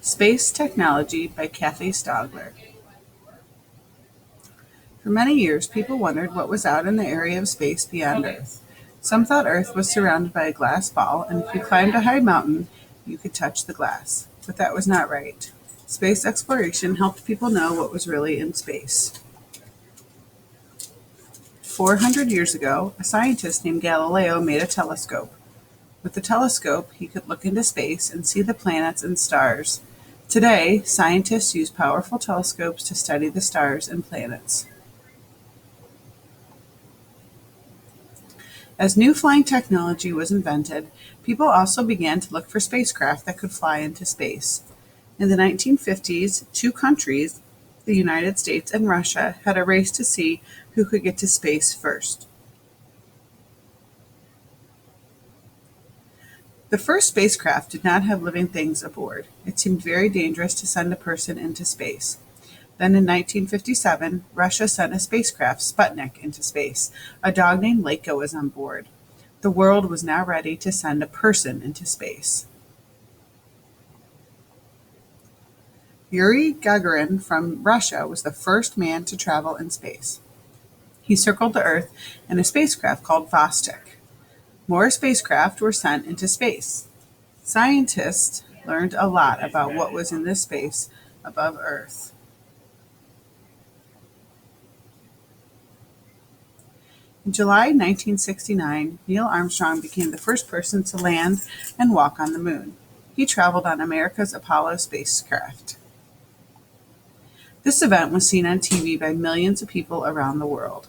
Space Technology by Kathy Stogler. For many years, people wondered what was out in the area of space beyond Earth. Some thought Earth was surrounded by a glass ball, and if you climbed a high mountain, you could touch the glass. But that was not right. Space exploration helped people know what was really in space. 400 years ago, a scientist named Galileo made a telescope. With the telescope, he could look into space and see the planets and stars. Today, scientists use powerful telescopes to study the stars and planets. As new flying technology was invented, people also began to look for spacecraft that could fly into space. In the 1950s, two countries, the United States and Russia, had a race to see who could get to space first. The first spacecraft did not have living things aboard. It seemed very dangerous to send a person into space. Then in 1957, Russia sent a spacecraft, Sputnik, into space. A dog named Laika was on board. The world was now ready to send a person into space. Yuri Gagarin from Russia was the first man to travel in space. He circled the Earth in a spacecraft called Vostok. More spacecraft were sent into space. Scientists learned a lot about what was in this space above Earth. In July 1969, Neil Armstrong became the first person to land and walk on the moon. He traveled on America's Apollo spacecraft. This event was seen on TV by millions of people around the world.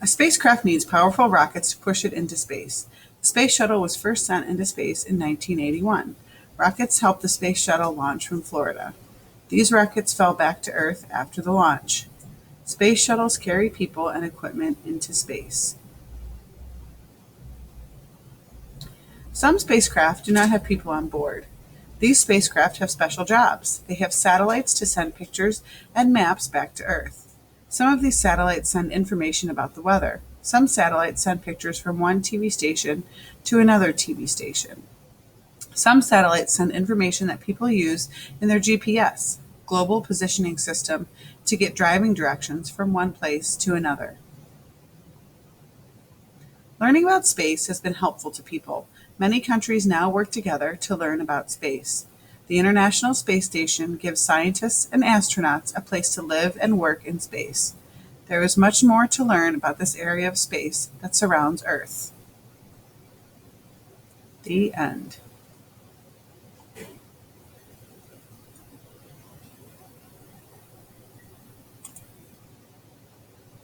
A spacecraft needs powerful rockets to push it into space. The Space Shuttle was first sent into space in 1981. Rockets helped the Space Shuttle launch from Florida. These rockets fell back to Earth after the launch. Space shuttles carry people and equipment into space. Some spacecraft do not have people on board. These spacecraft have special jobs. They have satellites to send pictures and maps back to Earth. Some of these satellites send information about the weather. Some satellites send pictures from one TV station to another TV station. Some satellites send information that people use in their GPS, Global Positioning System, to get driving directions from one place to another. Learning about space has been helpful to people. Many countries now work together to learn about space. The International Space Station gives scientists and astronauts a place to live and work in space. There is much more to learn about this area of space that surrounds Earth. The end.